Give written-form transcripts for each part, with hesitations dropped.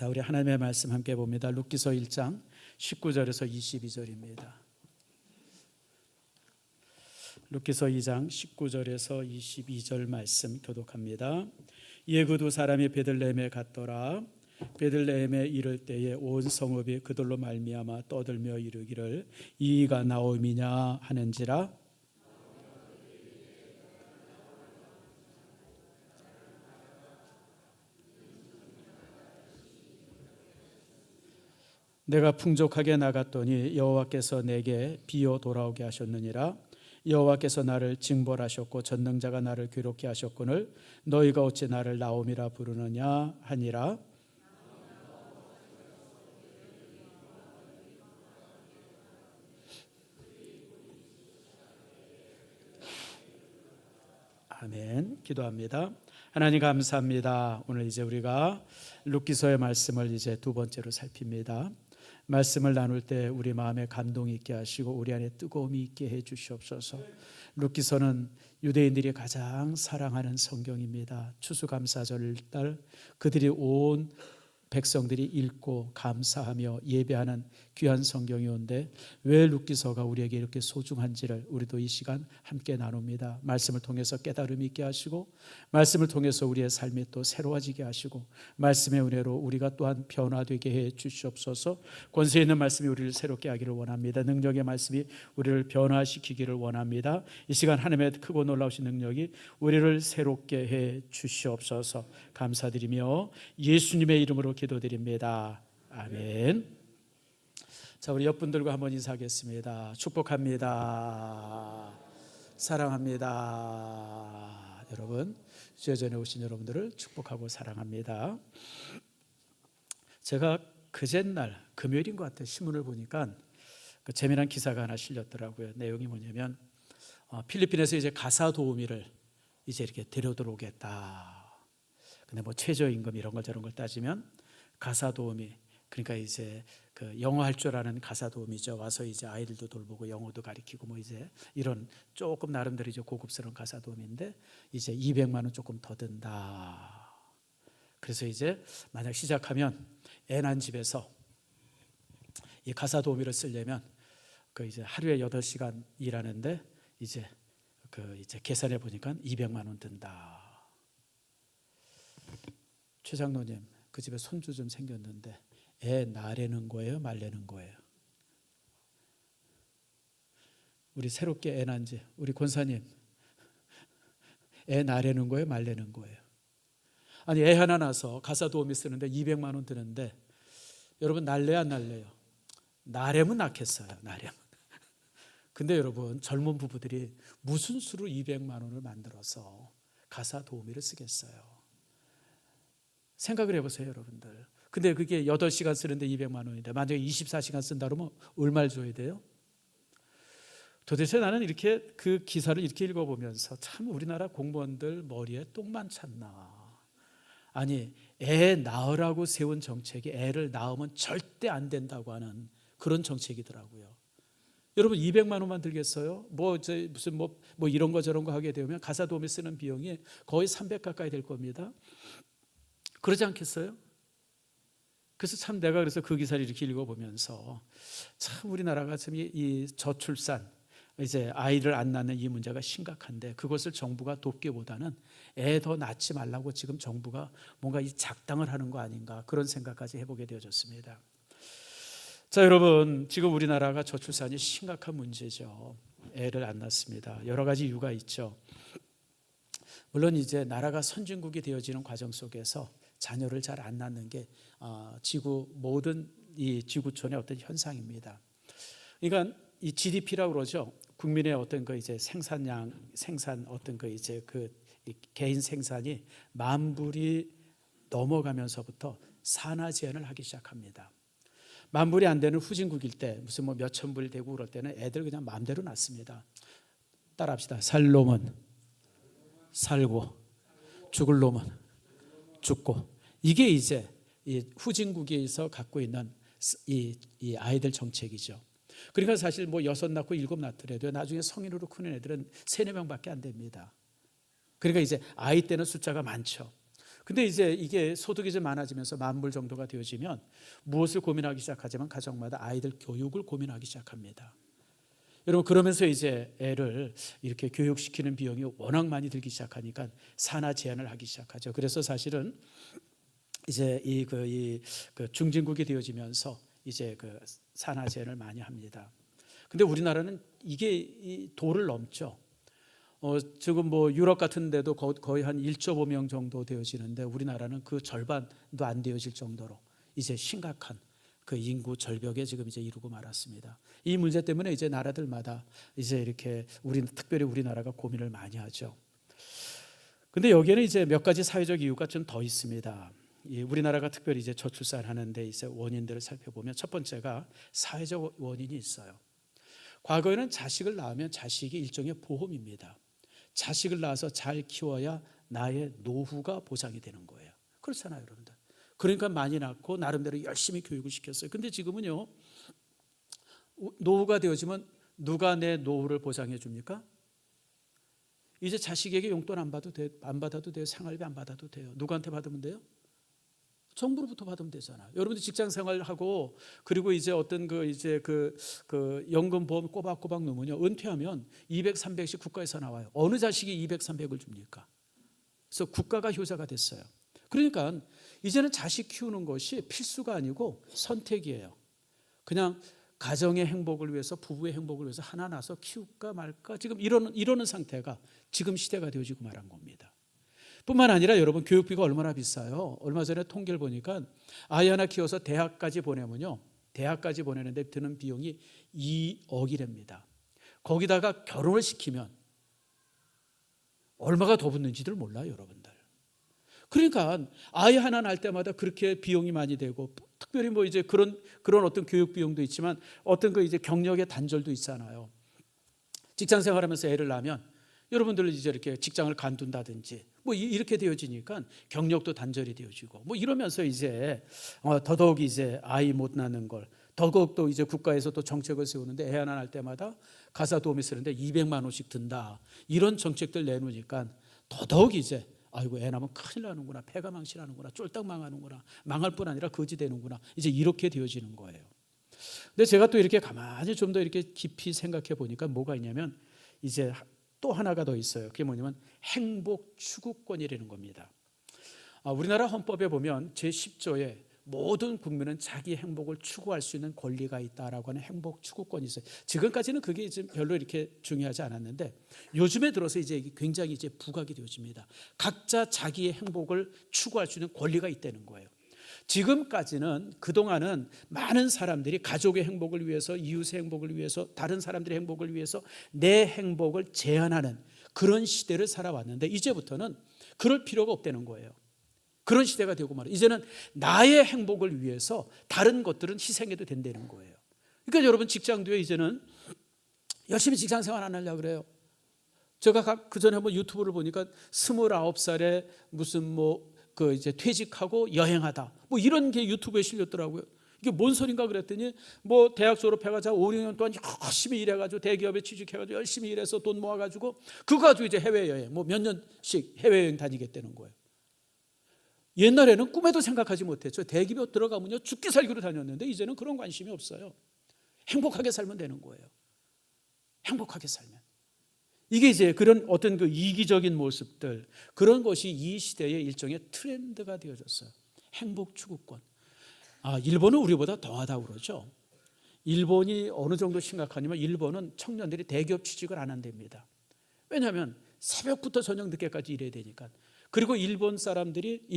자, 우리 하나님의 말씀 함께 봅니다. 룻기서 1장 19절에서 22절입니다. 룻기서 2장 19절에서 22절 말씀 교독합니다. 이에 그 두 사람이 베들레헴에 갔더라. 베들레헴에 이를 때에 온 성읍이 그들로 말미암아 떠들며 이르기를 이가 나옴이냐 하는지라. 내가 풍족하게 나갔더니 여호와께서 내게 비어 돌아오게 하셨느니라. 여호와께서 나를 징벌하셨고 전능자가 나를 괴롭게 하셨거늘 너희가 어찌 나를 나옴이라 부르느냐 하니라. 아멘. 기도합니다. 하나님 감사합니다. 오늘 이제 우리가 룻기서의 말씀을 이제 두 번째로 살핍니다. 말씀을 나눌 때 우리 마음에 감동이 있게 하시고 우리 안에 뜨거움이 있게 해 주시옵소서. 룻기서는 유대인들이 가장 사랑하는 성경입니다. 추수감사절날 그들이 온 백성들이 읽고 감사하며 예배하는 귀한 성경이온데 왜 룻기서가 우리에게 이렇게 소중한지를 우리도 이 시간 함께 나눕니다. 말씀을 통해서 깨달음이 있게 하시고 말씀을 통해서 우리의 삶이 또 새로워지게 하시고 말씀의 은혜로 우리가 또한 변화되게 해 주시옵소서. 권세 있는 말씀이 우리를 새롭게 하기를 원합니다. 능력의 말씀이 우리를 변화시키기를 원합니다. 이 시간 하나님의 크고 놀라우신 능력이 우리를 새롭게 해 주시옵소서. 감사드리며 예수님의 이름으로 기도드립니다. 아멘. 자, 우리 옆분들과 한번 인사하겠습니다. 축복합니다. 사랑합니다. 여러분, 주여 전에 오신 여러분들을 축복하고 사랑합니다. 제가 그제날 금요일인 것 같아요. 신문을 보니까 그 재미난 기사가 하나 실렸더라고요. 내용이 뭐냐면 필리핀에서 이제 가사 도우미를 이제 이렇게 데려들어오겠다. 근데 뭐 최저임금 이런 걸 저런 걸 따지면 가사 도우미, 그러니까 이제 그 영어 할 줄 아는 가사 도우미죠. 와서 이제 아이들도 돌보고 영어도 가르치고 뭐 이제 이런 조금 나름대로 이제 고급스러운 가사 도우미인데 이제 200만 원 조금 더 든다. 그래서 이제 만약 시작하면 애 난 집에서 이 가사 도우미를 쓰려면 그 이제 하루에 8시간 일하는데 이제 그 이제 계산해 보니까 200만 원 든다. 최 장로님, 그 집에 손주 좀 생겼는데 애 낳으려는 거예요? 말려는 거예요? 우리 새롭게 애 낳은 지 우리 권사님, 애 낳으려는 거예요? 말려는 거예요? 아니, 애 하나 낳아서 가사 도우미 쓰는데 200만 원 드는데 여러분 낳을래요? 안 낳을래요? 낳으려면 낳겠어요. 낳으려면. 근데 여러분, 젊은 부부들이 무슨 수로 200만 원을 만들어서 가사 도우미를 쓰겠어요? 생각을 해보세요, 여러분들. 근데 그게 8시간 쓰는데 200만 원인데 만약에 24시간 쓴다 그러면 얼마를 줘야 돼요? 도대체 나는 이렇게 그 기사를 이렇게 읽어보면서 참 우리나라 공무원들 머리에 똥만 찼나. 아니, 애 낳으라고 세운 정책이 애를 낳으면 절대 안 된다고 하는 그런 정책이더라고요. 여러분, 200만 원만 들겠어요? 무슨 이런 거 저런 거 하게 되면 가사 도우미 쓰는 비용이 거의 300 가까이 될 겁니다. 그러지 않겠어요? 그래서 참 내가 그래서 그 기사를 이렇게 읽어보면서 참 우리나라가 참 이 저출산, 이제 아이를 안 낳는 이 문제가 심각한데 그것을 정부가 돕기보다는 애 더 낳지 말라고 지금 정부가 뭔가 이 작당을 하는 거 아닌가, 그런 생각까지 해보게 되어졌습니다. 자, 여러분, 지금 우리나라가 저출산이 심각한 문제죠. 애를 안 낳습니다. 여러 가지 이유가 있죠. 물론 이제 나라가 선진국이 되어지는 과정 속에서 자녀를 잘 안 낳는 게 모든 이 지구촌의 어떤 현상입니다. 그러니까 이 GDP라고 그러죠. 국민의 어떤 그 이제 생산 어떤 그 이제 그 개인 생산이 10,000불이 넘어가면서부터 산하 제한을 하기 시작합니다. 10,000불이 안 되는 후진국일 때 무슨 뭐 몇천 불 되고 그럴 때는 애들 그냥 마음대로 낳습니다. 따라합시다. 살 놈은 살고 죽을 놈은 죽고. 이게 이제 이 후진국에서 갖고 있는 이 아이들 정책이죠. 그러니까 사실 뭐 6 낳고 7 낳더라도 나중에 성인으로 크는 애들은 3-4명밖에 안 됩니다. 그러니까 이제 아이 때는 숫자가 많죠. 근데 이제 이게 소득이 좀 많아지면서 10,000불 정도가 되어지면 무엇을 고민하기 시작하지만 가정마다 아이들 교육을 고민하기 시작합니다. 여러분, 그러면서 이제 애를 이렇게 교육시키는 비용이 워낙 많이 들기 시작하니까 산하 제한을 하기 시작하죠. 그래서 사실은 이제 그 중진국이 되어지면서 이제 그 산하 제한을 많이 합니다. 근데 우리나라는 이게 이 도를 넘죠. 지금 뭐 유럽 같은 데도 거의 한 1.5명 정도 되어지는데 우리나라는 그 절반도 안 되어질 정도로 이제 심각한 그 인구 절벽에 지금 이제 이르고 말았습니다. 이 문제 때문에 이제 나라들마다 이제 이렇게 특별히 우리나라가 고민을 많이 하죠. 근데 여기에는 이제 몇 가지 사회적 이유가 좀 더 있습니다. 우리나라가 특별히 이제 저출산하는데 이제 원인들을 살펴보면 첫 번째가 사회적 원인이 있어요. 과거에는 자식을 낳으면 자식이 일종의 보험입니다. 자식을 낳아서 잘 키워야 나의 노후가 보장이 되는 거예요. 그렇잖아요, 여러분들. 그러니까 많이 낳고 나름대로 열심히 교육을 시켰어요. 근데 지금은요, 노후가 되어지면 누가 내 노후를 보장해 줍니까? 이제 자식에게 용돈 안 받아도 돼요. 생활비 안 받아도 돼요. 누구한테 받으면 돼요? 정부로부터 받으면 되잖아요. 여러분들 직장 생활하고 그리고 이제 어떤 그 연금 보험 꼬박꼬박 넣으면요, 은퇴하면 200, 300씩 국가에서 나와요. 어느 자식이 200, 300을 줍니까? 그래서 국가가 효자가 됐어요. 그러니까 이제는 자식 키우는 것이 필수가 아니고 선택이에요. 그냥 가정의 행복을 위해서, 부부의 행복을 위해서 하나 낳아서 키울까 말까 지금 이러는 상태가 지금 시대가 되어지고 말한 겁니다. 뿐만 아니라 여러분, 교육비가 얼마나 비싸요? 얼마 전에 통계를 보니까 아이 하나 키워서 대학까지 보내면요, 대학까지 보내는데 드는 비용이 2억이랍니다. 거기다가 결혼을 시키면 얼마가 더 붙는지를 몰라요, 여러분들. 그러니까 아이 하나 낳을 때마다 그렇게 비용이 많이 되고, 특별히 뭐 이제 그런 어떤 교육 비용도 있지만 어떤 그 이제 경력의 단절도 있잖아요. 직장 생활하면서 애를 낳으면 여러분들 이제 이렇게 직장을 간둔다든지 뭐 이렇게 되어지니까 경력도 단절이 되어지고 뭐 이러면서 이제 더더욱 이제 아이 못 낳는 걸, 더더욱 또 이제 국가에서 또 정책을 세우는데 애 하나 낳을 때마다 가사 도우미 쓰는데 200만 원씩 든다, 이런 정책들 내놓으니까 더더욱 이제 아이고, 애 낳으면 큰일 나는구나, 폐가 망신하는구나, 쫄딱 망하는구나, 망할 뿐 아니라 거지 되는구나, 이제 이렇게 되어지는 거예요. 근데 제가 또 이렇게 가만히 좀 더 이렇게 깊이 생각해 보니까 뭐가 있냐면 이제 또 하나가 더 있어요. 그게 뭐냐면 행복 추구권이라는 겁니다. 우리나라 헌법에 보면 제10조에 모든 국민은 자기 행복을 추구할 수 있는 권리가 있다라고 하는 행복 추구권이 있어요. 지금까지는 그게 이제 별로 이렇게 중요하지 않았는데 요즘에 들어서 이제 굉장히 이제 부각이 되어집니다. 각자 자기의 행복을 추구할 수 있는 권리가 있다는 거예요. 지금까지는, 그동안은 많은 사람들이 가족의 행복을 위해서, 이웃의 행복을 위해서, 다른 사람들의 행복을 위해서 내 행복을 제한하는 그런 시대를 살아왔는데 이제부터는 그럴 필요가 없다는 거예요. 그런 시대가 되고 말이에요. 이제는 나의 행복을 위해서 다른 것들은 희생해도 된다는 거예요. 그러니까 여러분, 직장도요, 이제는 열심히 직장 생활 안 하려고 그래요. 제가 그 전에 한번 유튜브를 보니까 29살에 무슨 이제 퇴직하고 여행하다, 뭐 이런 게 유튜브에 실렸더라고요. 이게 뭔 소린가 그랬더니 뭐 대학 졸업해가지고 5, 6년 동안 열심히 일해가지고 대기업에 취직해가지고 열심히 일해서 돈 모아가지고 그거 가지고 이제 해외여행 뭐 몇 년씩 해외여행 다니겠다는 거예요. 옛날에는 꿈에도 생각하지 못했죠. 대기업 들어가면요 죽기 살기로 다녔는데 이제는 그런 관심이 없어요. 행복하게 살면 되는 거예요. 행복하게 살면. 이게 이제 그런 어떤 그 이기적인 모습들, 그런 것이 이 시대의 일종의 트렌드가 되어졌어요. 행복 추구권. 일본은 우리보다 더하다고 그러죠. 일본이 어느 정도 심각하냐면 일본은 청년들이 대기업 취직을 안 한답니다. 왜냐하면 새벽부터 저녁 늦게까지 일해야 되니까. 그리고 일본 청년들이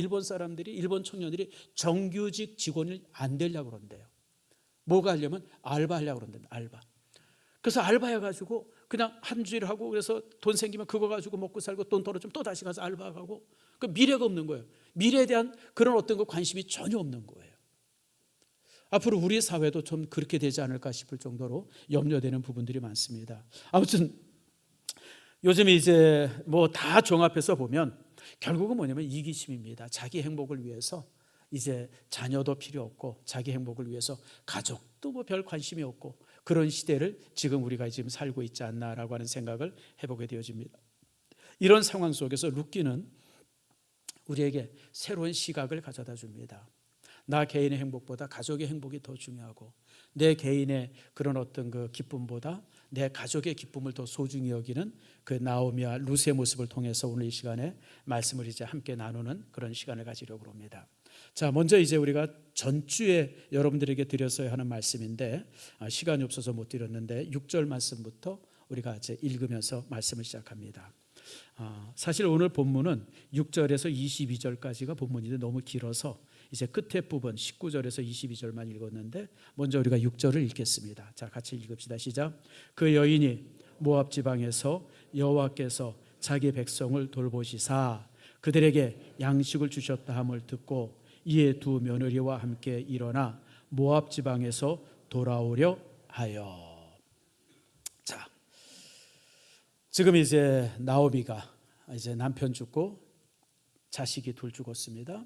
정규직 직원이 안 되려고 그런대요. 뭐가 하려면 알바하려고 그런대요. 알바. 그래서 알바해가지고 그냥 한 주일 하고, 그래서 돈 생기면 그거 가지고 먹고 살고, 돈 떨어지면 또 다시 가서 알바하고, 그 미래가 없는 거예요. 미래에 대한 그런 어떤 거 관심이 전혀 없는 거예요. 앞으로 우리 사회도 좀 그렇게 되지 않을까 싶을 정도로 염려되는 부분들이 많습니다. 아무튼 요즘 이제 뭐 다 종합해서 보면 결국은 뭐냐면 이기심입니다. 자기 행복을 위해서 이제 자녀도 필요 없고, 자기 행복을 위해서 가족도 뭐 별 관심이 없고, 그런 시대를 지금 우리가 지금 살고 있지 않나라고 하는 생각을 해보게 되어집니다. 이런 상황 속에서 룻기는 우리에게 새로운 시각을 가져다 줍니다. 나 개인의 행복보다 가족의 행복이 더 중요하고 내 개인의 그런 어떤 그 기쁨보다 내 가족의 기쁨을 더 소중히 여기는 그 나오미와 룻의 모습을 통해서 오늘 이 시간에 말씀을 이제 함께 나누는 그런 시간을 가지려고 합니다. 자, 먼저 이제 우리가 전주에 여러분들에게 드렸어야 하는 말씀인데 시간이 없어서 못 드렸는데 6절 말씀부터 우리가 이제 읽으면서 말씀을 시작합니다. 사실 오늘 본문은 6절에서 22절까지가 본문인데 너무 길어서 이제 끝에 부분 19절에서 22절만 읽었는데 먼저 우리가 6절을 읽겠습니다. 자, 같이 읽읍시다. 시작. 그 여인이 모압 지방에서 여호와께서 자기 백성을 돌보시사 그들에게 양식을 주셨다 함을 듣고 이에 두 며느리와 함께 일어나 모압 지방에서 돌아오려 하여. 자, 지금 이제 나오미가 이제 남편 죽고 자식이 둘 죽었습니다.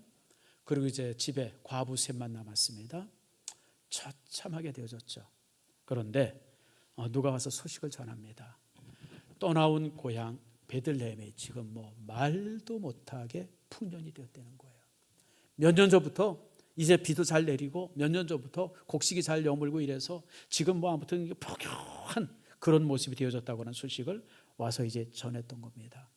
그리고 이제 집에 과부 셋만 남았습니다. 처참하게 되어졌죠. 그런데 누가 와서 소식을 전합니다. 떠나온 고향 베들레헴에 지금 뭐 말도 못하게 풍년이 되었다는 거예요. 몇 년 전부터 이제 비도 잘 내리고 몇 년 전부터 곡식이 잘 여물고 이래서 지금 뭐 아무튼 포교한 그런 모습이 되어졌다고 하는 소식을 와서 이제 전했던 겁니다.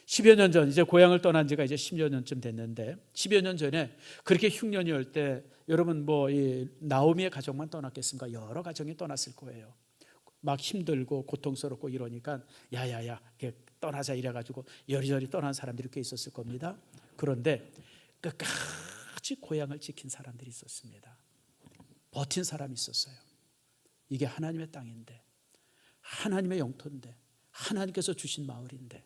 10여 년 전 이제 고향을 떠난 지가 이제 10여 년쯤 됐는데 10여 년 전에 그렇게 흉년이 올 때 여러분 뭐 이 나오미의 가정만 떠났겠습니까? 여러 가정이 떠났을 거예요. 막 힘들고 고통스럽고 이러니까 야야야 떠나자 이래가지고 여리저리 떠난 사람들이 꽤 있었을 겁니다. 그런데 끝까지 고향을 지킨 사람들이 있었습니다. 버틴 사람이 있었어요. 이게 하나님의 땅인데 하나님의 영토인데 하나님께서 주신 마을인데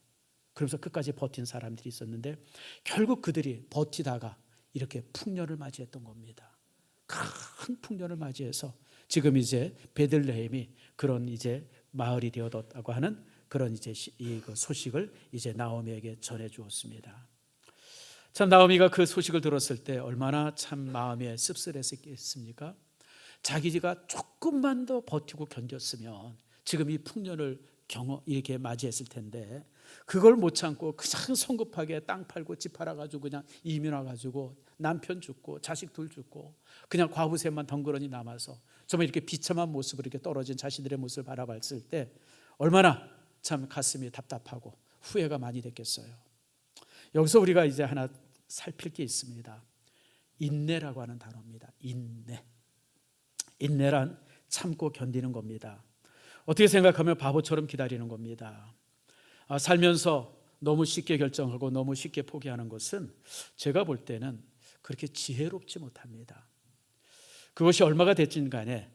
그러면서 끝까지 버틴 사람들이 있었는데 결국 그들이 버티다가 이렇게 풍년을 맞이했던 겁니다. 큰 풍년을 맞이해서 지금 이제 베들레헴이 그런 이제 마을이 되었다고 하는 그런 이제 이 소식을 이제 나오미에게 전해 주었습니다. 참 나오미가 그 소식을 들었을 때 얼마나 참 마음에 씁쓸했겠습니까? 자기가 조금만 더 버티고 견뎠으면 지금 이 풍년을 이렇게 맞이했을 텐데 그걸 못 참고 그냥 성급하게 땅 팔고 집 팔아가지고 그냥 이민 와가지고 남편 죽고 자식 둘 죽고 그냥 과부셋만 덩그러니 남아서 정말 이렇게 비참한 모습으로 이렇게 떨어진 자신들의 모습을 바라봤을 때 얼마나 참 가슴이 답답하고 후회가 많이 됐겠어요. 여기서 우리가 이제 하나 살필 게 있습니다. 인내라고 하는 단어입니다. 인내란 참고 견디는 겁니다. 어떻게 생각하면 바보처럼 기다리는 겁니다. 살면서 너무 쉽게 결정하고 너무 쉽게 포기하는 것은 제가 볼 때는 그렇게 지혜롭지 못합니다. 그것이 얼마가 됐든 간에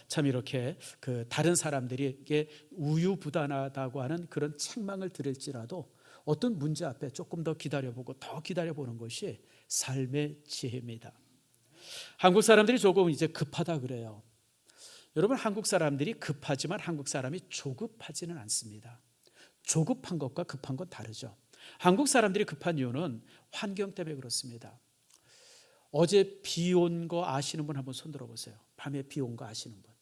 참 이렇게 그 다른 사람들에게 우유부단하다고 하는 그런 책망을 들을지라도 어떤 문제 앞에 조금 더 기다려보고 더 기다려보는 것이 삶의 지혜입니다. 한국 사람들이 조금 이제 급하다 그래요. 여러분 한국 사람들이 급하지만 한국 사람이 조급하지는 않습니다. 조급한 것과 급한 건 다르죠. 한국 사람들이 급한 이유는 환경 때문에 그렇습니다. 어제 비 온 거 아시는 분 한번 손 들어보세요. 밤에 비 온 거 아시는 분.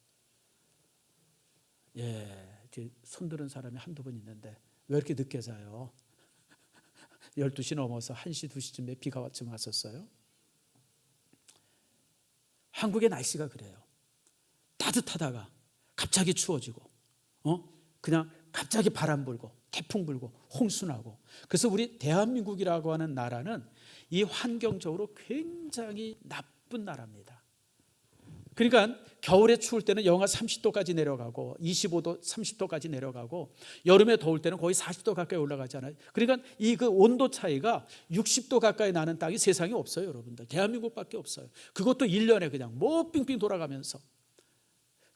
손 드는 사람이 한두 분 있는데 왜 이렇게 늦게 자요? 12시 넘어서 1시, 2시쯤에 비가 좀 왔었어요. 한국의 날씨가 그래요. 따뜻하다가 갑자기 추워지고 그냥 갑자기 바람 불고 태풍 불고 홍수 나고 그래서 우리 대한민국이라고 하는 나라는 이 환경적으로 굉장히 나쁜 나라입니다. 그러니까 겨울에 추울 때는 영하 30도까지 내려가고 25도, 30도까지 내려가고 여름에 더울 때는 거의 40도 가까이 올라가잖아요. 그러니까 이 그 온도 차이가 60도 가까이 나는 땅이 세상에 없어요, 여러분들. 대한민국밖에 없어요. 그것도 1년에 그냥 뭐 빙빙 돌아가면서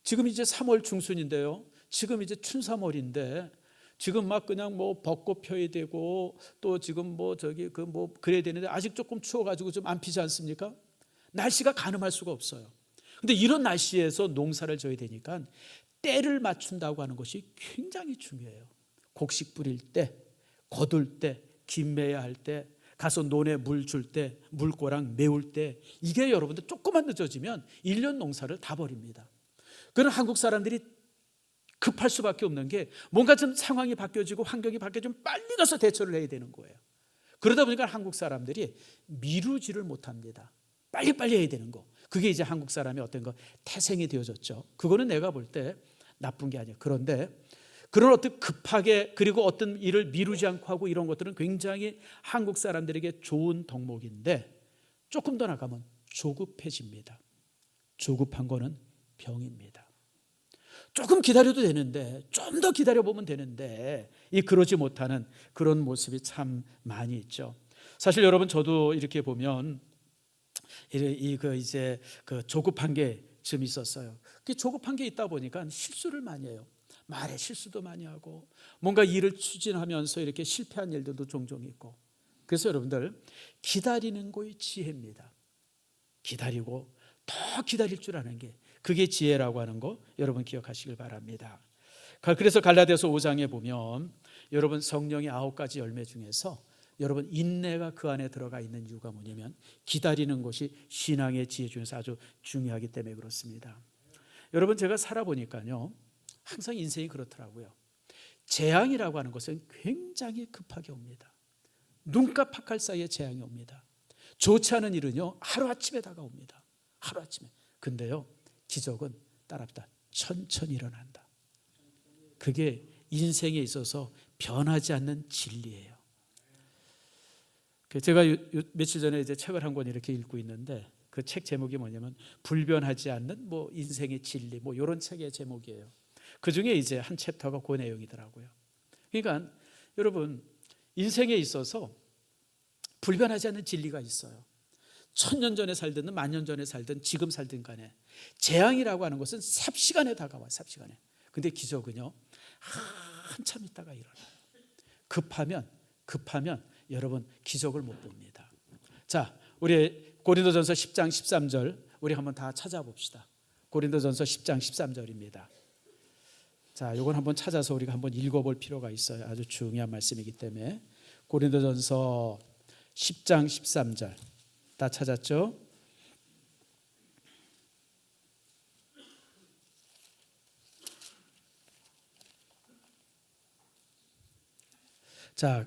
지금 이제 3월 중순인데요. 지금 이제 춘3월인데 지금 막 그냥 뭐 벚꽃 펴야 되고 또 지금 뭐 저기 그 뭐 그래야 되는데 아직 조금 추워가지고 좀 안 피지 않습니까? 날씨가 가늠할 수가 없어요. 근데 이런 날씨에서 농사를 져야 되니까 때를 맞춘다고 하는 것이 굉장히 중요해요. 곡식 뿌릴 때, 거둘 때, 김매야 할 때, 가서 논에 물 줄 때, 물고랑 메울 때 이게 여러분들 조금만 늦어지면 1년 농사를 다 버립니다. 그런 한국 사람들이 급할 수밖에 없는 게 뭔가 좀 상황이 바뀌어지고 환경이 바뀌어지면 빨리 가서 대처를 해야 되는 거예요. 그러다 보니까 한국 사람들이 미루지를 못합니다. 빨리빨리 해야 되는 거. 그게 이제 한국 사람의 어떤 거 태생이 되어졌죠. 그거는 내가 볼 때 나쁜 게 아니에요. 그런데 그런 어떤 급하게 그리고 어떤 일을 미루지 않고 하고 이런 것들은 굉장히 한국 사람들에게 좋은 덕목인데 조금 더 나가면 조급해집니다. 조급한 거는 병입니다. 조금 기다려도 되는데 좀 더 기다려보면 되는데 그러지 못하는 그런 모습이 참 많이 있죠. 사실 여러분 저도 이렇게 보면 이제 그 조급한 게 좀 있었어요. 그 조급한 게 있다 보니까 실수를 많이 해요. 말에 실수도 많이 하고 뭔가 일을 추진하면서 이렇게 실패한 일들도 종종 있고. 그래서 여러분들 기다리는 것이 지혜입니다. 기다리고 더 기다릴 줄 아는 게 그게 지혜라고 하는 거 여러분 기억하시길 바랍니다. 그래서 갈라디아서 5장에 보면 여러분 성령의 9가지 열매 중에서 여러분 인내가 그 안에 들어가 있는 이유가 뭐냐면 기다리는 것이 신앙의 지혜 중에서 아주 중요하기 때문에 그렇습니다. 여러분 제가 살아보니까요 항상 인생이 그렇더라고요. 재앙이라고 하는 것은 굉장히 급하게 옵니다. 눈깜빡할 사이에 재앙이 옵니다. 좋지 않은 일은요 하루아침에 다가옵니다. 하루아침에. 근데요 기적은 따랍다. 천천히 일어난다. 그게 인생에 있어서 변하지 않는 진리예요. 제가 며칠 전에 이제 책을 한 권 이렇게 읽고 있는데 그 책 제목이 뭐냐면 불변하지 않는 뭐 인생의 진리 뭐 이런 책의 제목이에요. 그 중에 이제 한 챕터가 그 내용이더라고요. 그러니까 여러분 인생에 있어서 불변하지 않는 진리가 있어요. 1000년 전에 살든 만년 전에 살든 지금 살든 간에 재앙이라고 하는 것은 삽시간에 다가와요. 삽시간에. 근데 기적은요 한참 있다가 일어나요. 급하면 여러분 기적을 못 봅니다. 자, 우리 고린도전서 10장 13절 우리 한번 다 찾아봅시다. 고린도전서 10장 13절입니다. 자, 이건 한번 찾아서 우리가 한번 읽어볼 필요가 있어요. 아주 중요한 말씀이기 때문에. 고린도전서 10장 13절 다 찾았죠? 자,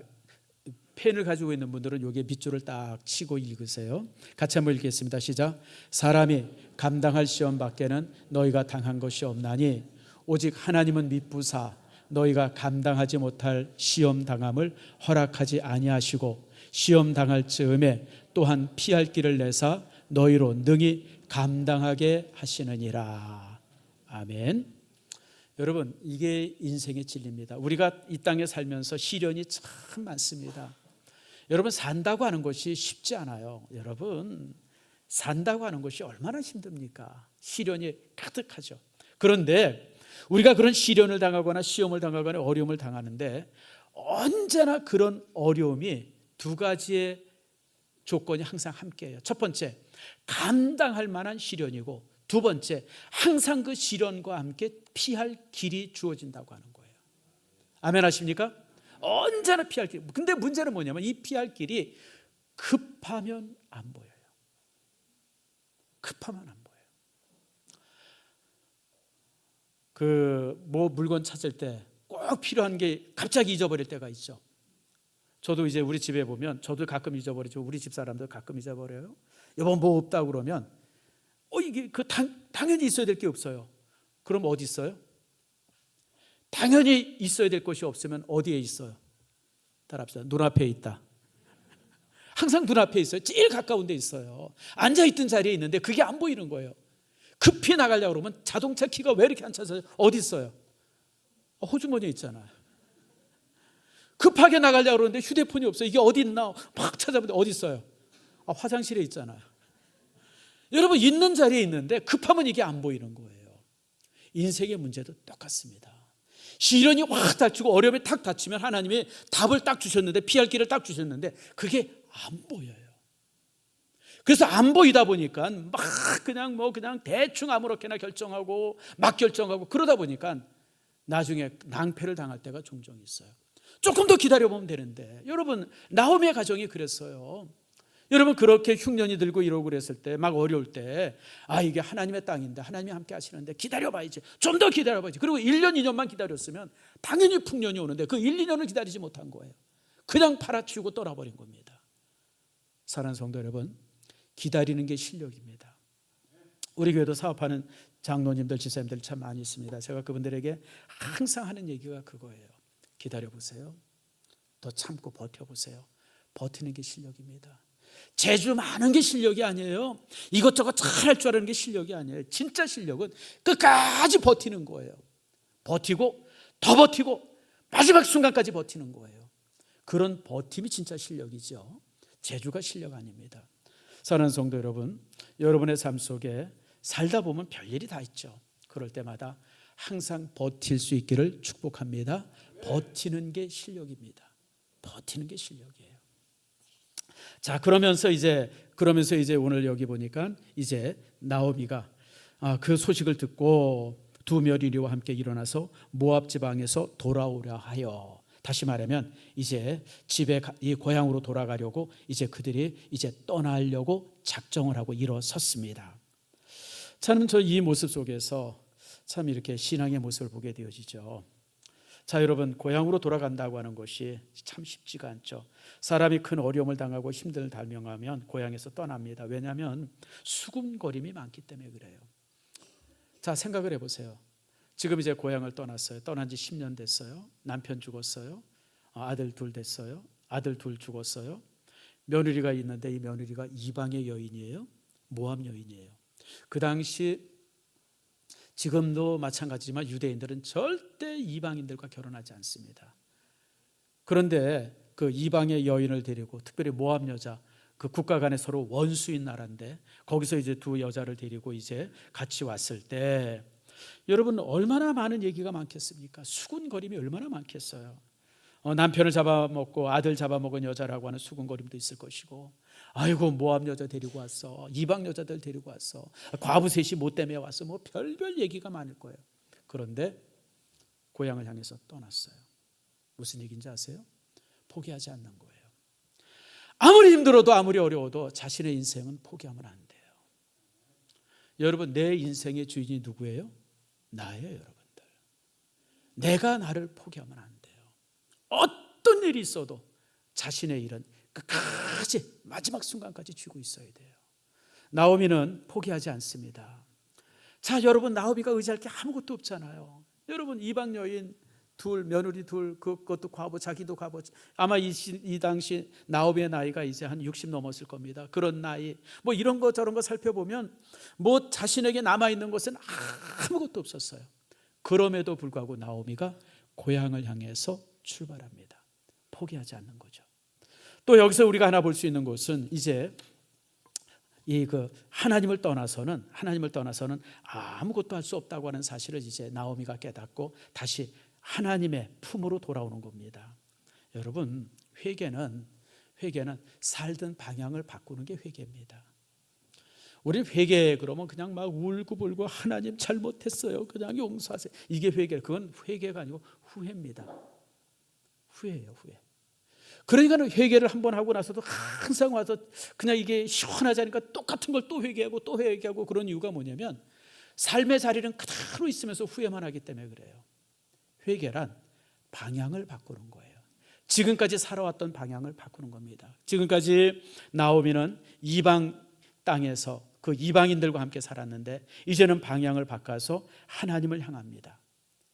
펜을 가지고 있는 분들은 여기에 밑줄을 딱 치고 읽으세요. 같이 한번 읽겠습니다. 시작. 사람이 감당할 시험 밖에는 너희가 당한 것이 없나니 오직 하나님은 미쁘사 너희가 감당하지 못할 시험 당함을 허락하지 아니하시고 시험 당할 즈음에 또한 피할 길을 내사 너희로 능히 감당하게 하시느니라. 아멘. 여러분 이게 인생의 진리입니다. 우리가 이 땅에 살면서 시련이 참 많습니다. 여러분 산다고 하는 것이 쉽지 않아요. 여러분 산다고 하는 것이 얼마나 힘듭니까? 시련이 가득하죠. 그런데 우리가 그런 시련을 당하거나 시험을 당하거나 어려움을 당하는데 언제나 그런 어려움이 두 가지의 조건이 항상 함께해요. 첫 번째, 감당할 만한 시련이고 두 번째, 항상 그 시련과 함께 피할 길이 주어진다고 하는 거예요. 아멘 하십니까? 언제나 피할 길. 근데 문제는 뭐냐면 이 피할 길이 급하면 안 보여요. 급하면 안 보여요. 뭐 물건 찾을 때 꼭 필요한 게 갑자기 잊어버릴 때가 있죠. 저도 이제 우리 집에 보면 저도 가끔 잊어버리죠. 우리 집 사람들 가끔 잊어버려요. 여보 뭐 없다고 그러면 이게 당연히 있어야 될 게 없어요. 그럼 어디 있어요? 당연히 있어야 될 것이 없으면 어디에 있어요? 따라합시다. 눈앞에 있다. 항상 눈앞에 있어요. 제일 가까운 데 있어요. 앉아있던 자리에 있는데 그게 안 보이는 거예요. 급히 나가려고 그러면 자동차 키가 왜 이렇게 안 찾아요? 어디 있어요? 호주머니에 있잖아요. 급하게 나가려고 그러는데 휴대폰이 없어요. 이게 어디 있나? 막 찾아보는데 어디 있어요? 화장실에 있잖아요. 여러분 있는 자리에 있는데 급하면 이게 안 보이는 거예요. 인생의 문제도 똑같습니다. 시련이 확 닥치고 어려움이 탁 닥치면 하나님이 답을 딱 주셨는데 피할 길을 딱 주셨는데 그게 안 보여요. 그래서 안 보이다 보니까 막 그냥 대충 아무렇게나 결정하고 막 결정하고 그러다 보니까 나중에 낭패를 당할 때가 종종 있어요. 조금 더 기다려보면 되는데 여러분 나홈의 가정이 그랬어요. 여러분 그렇게 흉년이 들고 이러고 그랬을 때 막 어려울 때 이게 하나님의 땅인데 하나님이 함께 하시는데 기다려봐야지. 좀 더 기다려봐야지. 그리고 1년 2년만 기다렸으면 당연히 풍년이 오는데 그 1, 2년을 기다리지 못한 거예요. 그냥 팔아치우고 떠나버린 겁니다. 사랑하는 성도 여러분, 기다리는 게 실력입니다. 우리 교회도 사업하는 장로님들, 지사님들 참 많이 있습니다. 제가 그분들에게 항상 하는 얘기가 그거예요. 기다려보세요. 더 참고 버텨보세요. 버티는 게 실력입니다. 재주 많은 게 실력이 아니에요. 이것저것 잘할 줄 아는 게 실력이 아니에요. 진짜 실력은 끝까지 버티는 거예요. 버티고 더 버티고 마지막 순간까지 버티는 거예요. 그런 버팀이 진짜 실력이죠. 재주가 실력 아닙니다. 사랑하는 성도 여러분, 여러분의 삶 속에 살다 보면 별일이 다 있죠. 그럴 때마다 항상 버틸 수 있기를 축복합니다. 버티는 게 실력입니다. 버티는 게 실력이에요. 자, 그러면서 이제 오늘 여기 보니까 이제 나오미가 그 소식을 듣고 두 며느리와 함께 일어나서 모압 지방에서 돌아오려 하여, 다시 말하면 이제 집에 이 고향으로 돌아가려고 이제 그들이 이제 떠나려고 작정을 하고 일어섰습니다. 저는 이 모습 속에서 참 이렇게 신앙의 모습을 보게 되어지죠. 자, 여러분, 고향으로 돌아간다고 하는 것이 참 쉽지가 않죠. 사람이 큰 어려움을 당하고 힘듦을 달명하면 고향에서 떠납니다. 왜냐하면 수군거림이 많기 때문에 그래요. 자, 생각을 해보세요. 지금 이제 고향을 떠났어요. 떠난 지 10년 됐어요. 남편 죽었어요. 아들 둘 됐어요. 아들 둘 죽었어요. 며느리가 있는데 이 며느리가 이방의 여인이에요. 모압 여인이에요. 그 당시 지금도 마찬가지지만 유대인들은 절대 이방인들과 결혼하지 않습니다. 그런데 그 이방의 여인을 데리고, 특별히 모압 여자, 그 국가 간에 서로 원수인 나라인데 거기서 이제 두 여자를 데리고 이제 같이 왔을 때 여러분 얼마나 많은 얘기가 많겠습니까? 수군거림이 얼마나 많겠어요. 남편을 잡아먹고 아들 잡아먹은 여자라고 하는 수군거림도 있을 것이고, 아이고 모압 여자 데리고 왔어, 이방 여자들 데리고 왔어, 과부 셋이 못 때문에 왔어, 뭐 별별 얘기가 많을 거예요. 그런데 고향을 향해서 떠났어요. 무슨 얘기인지 아세요? 포기하지 않는 거예요. 아무리 힘들어도 아무리 어려워도 자신의 인생은 포기하면 안 돼요. 여러분, 내 인생의 주인이 누구예요? 나예요. 여러분들, 내가 나를 포기하면 안 돼요. 어떤 일이 있어도 자신의 일은 끝까지 마지막 순간까지 쥐고 있어야 돼요. 나오미는 포기하지 않습니다. 자, 여러분, 나오미가 의지할 게 아무것도 없잖아요. 여러분, 이방 여인 둘, 며느리 둘, 그것도 과부, 자기도 과부. 아마 이 당시 나오미의 나이가 이제 한 60 넘었을 겁니다. 그런 나이, 뭐 이런 거 저런 거 살펴보면 뭐 자신에게 남아있는 것은 아무것도 없었어요. 그럼에도 불구하고 나오미가 고향을 향해서 출발합니다. 포기하지 않는 거죠. 또 여기서 우리가 하나 볼 수 있는 것은 이제 하나님을 떠나서는 아무것도 할 수 없다고 하는 사실을 이제 나오미가 깨닫고 다시 하나님의 품으로 돌아오는 겁니다. 여러분, 회개는 살던 방향을 바꾸는 게 회개입니다. 우리 회개 그러면 그냥 막 울고불고 하나님 잘못했어요, 그냥 용서하세요, 이게 회개. 그건 회개가 아니고 후회입니다. 후회예요, 후회. 그러니까 회개를 한번 하고 나서도 항상 와서 그냥 이게 시원하지 않으니까 똑같은 걸 또 회개하고 또 회개하고, 그런 이유가 뭐냐면 삶의 자리는 그대로 있으면서 후회만 하기 때문에 그래요. 회개란 방향을 바꾸는 거예요. 지금까지 살아왔던 방향을 바꾸는 겁니다. 지금까지 나오미는 이방 땅에서 그 이방인들과 함께 살았는데 이제는 방향을 바꿔서 하나님을 향합니다.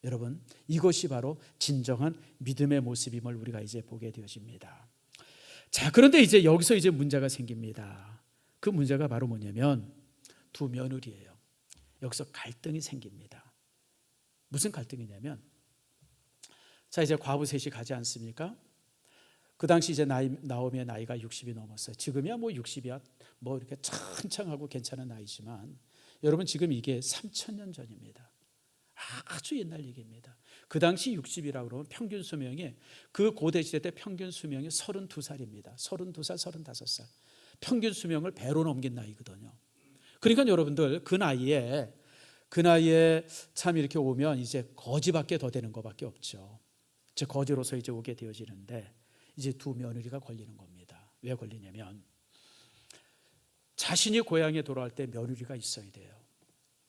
여러분, 이것이 바로 진정한 믿음의 모습임을 우리가 이제 보게 되어집니다. 자, 그런데 이제 여기서 이제 문제가 생깁니다. 그 문제가 바로 뭐냐면 두 며느리예요. 여기서 갈등이 생깁니다. 무슨 갈등이냐면, 자, 이제 과부 셋이 가지 않습니까? 그 당시 이제 나오미의 나이가 60이 넘었어요. 지금이야 뭐 60이야 뭐 이렇게 창창하고 괜찮은 나이지만 여러분, 지금 이게 3,000년 전입니다. 아주 옛날 얘기입니다. 그 당시 60이라고 그러면 평균 수명이, 그 고대 시대 때 평균 수명이 32살입니다. 32살, 35살. 평균 수명을 배로 넘긴 나이거든요. 그러니까 여러분들 그 나이에 참 이렇게 오면 이제 거지밖에 더 되는 것밖에 없죠. 즉 거지로서 이제 오게 되어지는데 이제 두 며느리가 걸리는 겁니다. 왜 걸리냐면 자신이 고향에 돌아올 때 며느리가 있어야 돼요.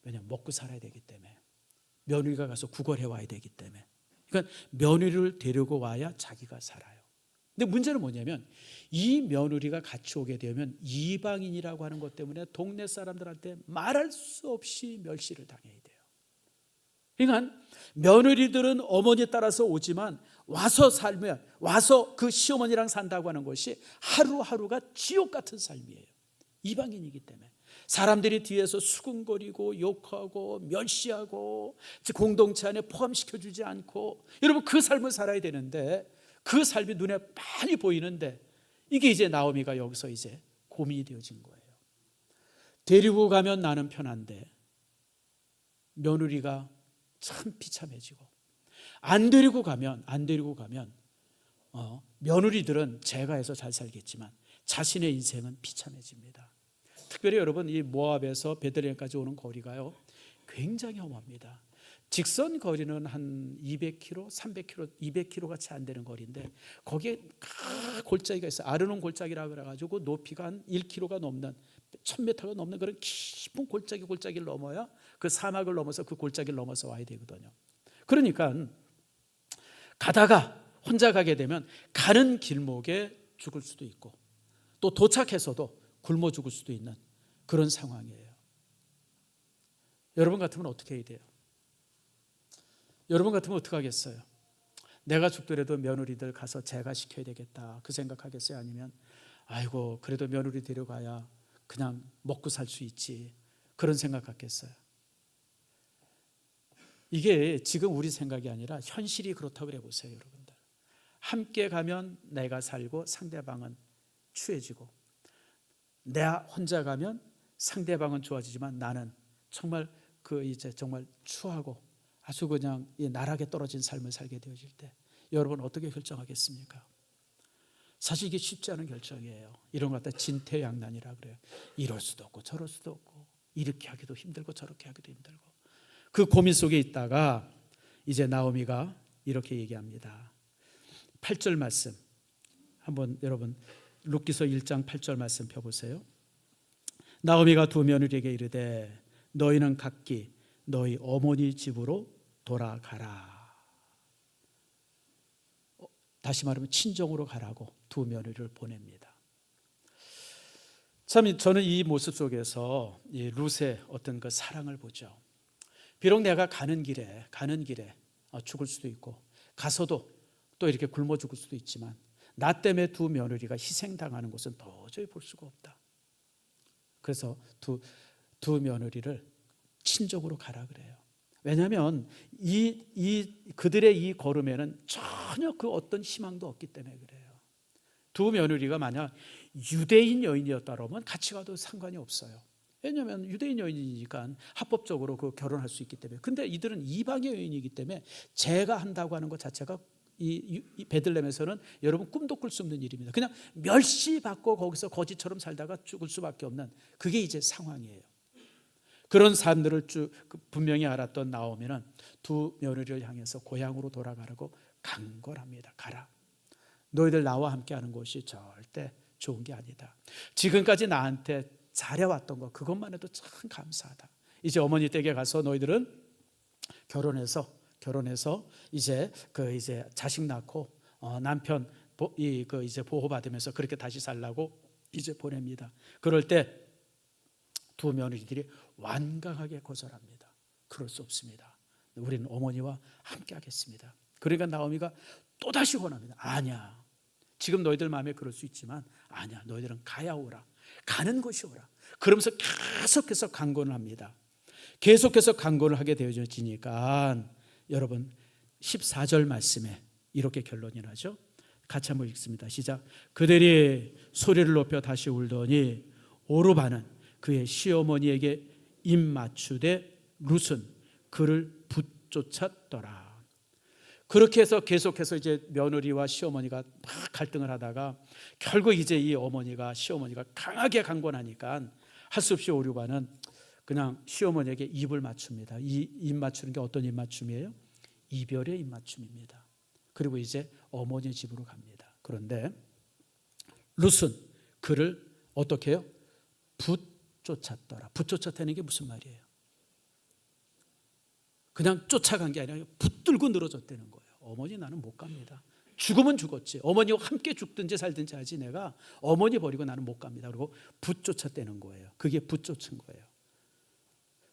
왜냐하면 먹고 살아야 되기 때문에. 며느리가 가서 구걸해 와야 되기 때문에. 그러니까 며느리를 데리고 와야 자기가 살아요. 근데 문제는 뭐냐면 이 며느리가 같이 오게 되면 이방인이라고 하는 것 때문에 동네 사람들한테 말할 수 없이 멸시를 당해야 돼요. 그러니까 며느리들은 어머니 따라서 오지만 와서 살면, 와서 그 시어머니랑 산다고 하는 것이 하루하루가 지옥 같은 삶이에요. 이방인이기 때문에 사람들이 뒤에서 수군거리고 욕하고 멸시하고 공동체 안에 포함시켜주지 않고, 여러분 그 삶을 살아야 되는데 그 삶이 눈에 많이 보이는데, 이게 이제 나오미가 여기서 이제 고민이 되어진 거예요. 데리고 가면 나는 편한데 며느리가 참 비참해지고, 안 데리고 가면 며느리들은 제가 해서 잘 살겠지만 자신의 인생은 비참해집니다. 특별히 여러분, 이 모압에서 베들레헴까지 오는 거리가요 굉장히 험합니다. 직선 거리는 한 200km, 300km, 200km 같이 안 되는 거리인데 거기에 골짜기가 있어요. 아르논 골짜기라 그래가지고 높이가 한 1km가 넘는, 1000m가 넘는 그런 깊은 골짜기를 넘어야 그 사막을 넘어서 그 골짜기를 넘어서 와야 되거든요. 그러니까 가다가 혼자 가게 되면 가는 길목에 죽을 수도 있고, 또 도착해서도 굶어 죽을 수도 있는 그런 상황이에요. 여러분 같으면 어떻게 해야 돼요? 여러분 같으면 어떻게 하겠어요? 내가 죽더라도 며느리들 가서 제가 시켜야 되겠다 그 생각하겠어요? 아니면 아이고 그래도 며느리 데려가야 그냥 먹고 살 수 있지 그런 생각 같겠어요? 이게 지금 우리 생각이 아니라 현실이 그렇다고 그래 보세요. 여러분들, 함께 가면 내가 살고 상대방은 추해지고, 내가 혼자 가면 상대방은 좋아지지만 나는 정말 이제 정말 추하고 아주 그냥 나락에 떨어진 삶을 살게 되어질 때 여러분 어떻게 결정하겠습니까? 사실 이게 쉽지 않은 결정이에요. 이런 것 갖다 진퇴양난이라 그래요. 이럴 수도 없고 저럴 수도 없고, 이렇게 하기도 힘들고 저렇게 하기도 힘들고, 그 고민 속에 있다가 이제 나오미가 이렇게 얘기합니다. 8절 말씀 한번 여러분 룻기서 1장 8절 말씀 펴보세요. 나오미가 두 며느리에게 이르되 너희는 각기 너희 어머니 집으로 돌아가라. 다시 말하면 친정으로 가라고 두 며느리를 보냅니다. 참 저는 이 모습 속에서 이 룻의 어떤 그 사랑을 보죠. 비록 내가 가는 길에 죽을 수도 있고, 가서도 또 이렇게 굶어 죽을 수도 있지만 나 때문에 두 며느리가 희생당하는 것은 도저히 볼 수가 없다. 그래서 두 며느리를 친정으로 가라 그래요. 왜냐하면 그들의 이 걸음에는 전혀 그 어떤 희망도 없기 때문에 그래요. 두 며느리가 만약 유대인 여인이었다면 같이 가도 상관이 없어요. 왜냐하면 유대인 여인이니까 합법적으로 그 결혼할 수 있기 때문에. 근데 이들은 이방의 여인이기 때문에 제가 한다고 하는 것 자체가 이 베들레헴에서는 여러분 꿈도 꿀 수 없는 일입니다. 그냥 멸시받고 거기서 거지처럼 살다가 죽을 수밖에 없는, 그게 이제 상황이에요. 그런 사람들을 분명히 알았던 나오미는 두 며느리를 향해서 고향으로 돌아가라고 강권합니다. 가라. 너희들 나와 함께하는 것이 절대 좋은 게 아니다. 지금까지 나한테 잘해왔던 거 그것만 해도 참 감사하다. 이제 어머니 댁에 가서 너희들은 결혼해서 이제 이제 자식 낳고 남편 이제 보호받으면서 그렇게 다시 살라고 이제 보냅니다. 그럴 때 두 며느리들이 완강하게 거절합니다. 그럴 수 없습니다. 우리는 어머니와 함께 하겠습니다. 그러니까 나오미가 또다시 권합니다. 아니야. 지금 너희들 마음에 그럴 수 있지만 아니야. 너희들은 가야 오라. 가는 것이 오라. 그러면서 계속해서 강권을 합니다. 계속해서 강권을 하게 되어지니까 여러분 14절 말씀에 이렇게 결론이 나죠. 같이 한번 읽습니다. 시작. 그들이 소리를 높여 다시 울더니 오르바는 그의 시어머니에게 입 맞추되 룻은 그를 붙쫓았더라. 그렇게 해서 계속해서 이제 며느리와 시어머니가 막 갈등을 하다가 결국 이제 이 시어머니가 강하게 강권하니까 할 수 없이 오르바는 그냥 시어머니에게 입을 맞춥니다. 이 입 맞추는 게 어떤 입 맞춤이에요? 이별의 입 맞춤입니다. 그리고 이제 어머니 집으로 갑니다. 그런데 룻은 그를 어떻게 해요? 붙쫓았더라. 붙쫓았다는 게 무슨 말이에요? 그냥 쫓아간 게 아니라 붙들고 늘어졌다는 거예요. 어머니 나는 못 갑니다. 죽으면 죽었지. 어머니와 함께 죽든지 살든지 하지 내가 어머니 버리고 나는 못 갑니다. 그리고 붙쫓아떼는 거예요. 그게 붙쫓은 거예요.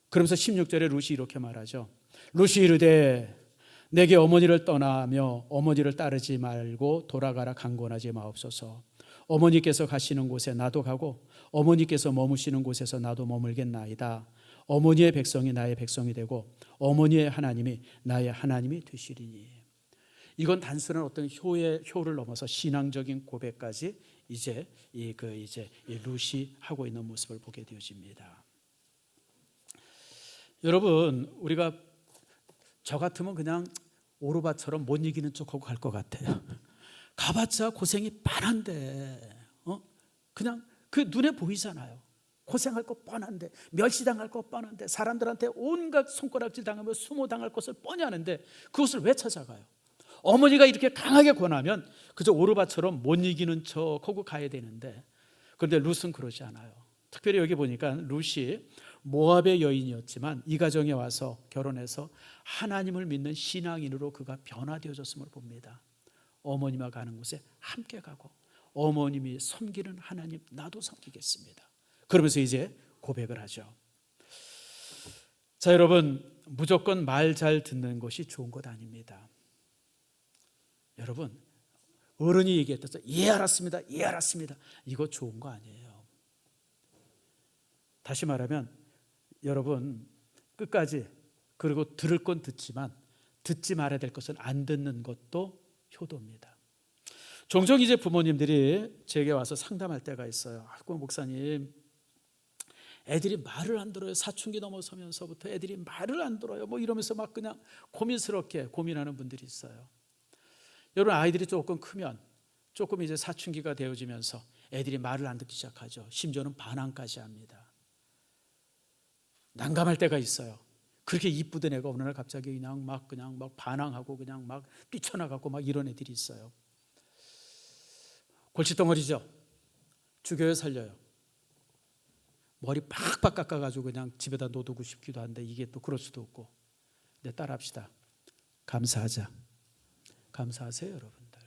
그러면서 16절에 룻이 이렇게 말하죠. 룻이 이르되 내게 어머니를 떠나며 어머니를 따르지 말고 돌아가라 강권하지 마옵소서. 어머니께서 가시는 곳에 나도 가고 어머니께서 머무시는 곳에서 나도 머물겠나이다. 어머니의 백성이 나의 백성이 되고 어머니의 하나님이 나의 하나님이 되시리니. 이건 단순한 어떤 효를 넘어서 신앙적인 고백까지 이제 룻이 하고 있는 모습을 보게 되어집니다. 여러분, 우리가 저 같으면 그냥 오르바처럼 못 이기는 척하고 갈 것 같아요. 가봤자 고생이 뻔한데, 그냥 그 눈에 보이잖아요. 고생할 거 뻔한데, 멸시당할 거 뻔한데, 사람들한테 온갖 손가락질 당하며 수모당할 것을 뻔히 아는데 그것을 왜 찾아가요? 어머니가 이렇게 강하게 권하면 그저 오르바처럼 못 이기는 척하고 가야 되는데, 그런데 룻은 그러지 않아요. 특별히 여기 보니까 룻이 모압의 여인이었지만 이 가정에 와서 결혼해서 하나님을 믿는 신앙인으로 그가 변화되어졌음을 봅니다. 어머니와 가는 곳에 함께 가고 어머님이 섬기는 하나님 나도 섬기겠습니다. 그러면서 이제 고백을 하죠. 자, 여러분, 무조건 말 잘 듣는 것이 좋은 것 아닙니다. 여러분, 어른이 얘기했다. 예, 알았습니다. 예, 알았습니다. 이거 좋은 거 아니에요. 다시 말하면 여러분, 끝까지, 그리고 들을 건 듣지만 듣지 말아야 될 것은 안 듣는 것도 효도입니다. 종종 이제 부모님들이 제게 와서 상담할 때가 있어요. 아이고 목사님, 애들이 말을 안 들어요. 사춘기 넘어서면서부터 애들이 말을 안 들어요. 뭐 이러면서 막 그냥 고민스럽게 고민하는 분들이 있어요. 여러분, 아이들이 조금 크면, 조금 이제 사춘기가 되어지면서 애들이 말을 안 듣기 시작하죠. 심지어는 반항까지 합니다. 난감할 때가 있어요. 그렇게 이쁘던 애가 어느 날 갑자기 그냥 막 반항하고 그냥 막 뛰쳐나가고 막 이런 애들이 있어요. 골칫덩어리죠. 죽여요, 살려요? 머리 팍팍 깎아가지고 그냥 집에다 놓두고 싶기도 한데 이게 또 그럴 수도 없고. 네, 따라합시다. 감사하자. 감사하세요, 여러분들.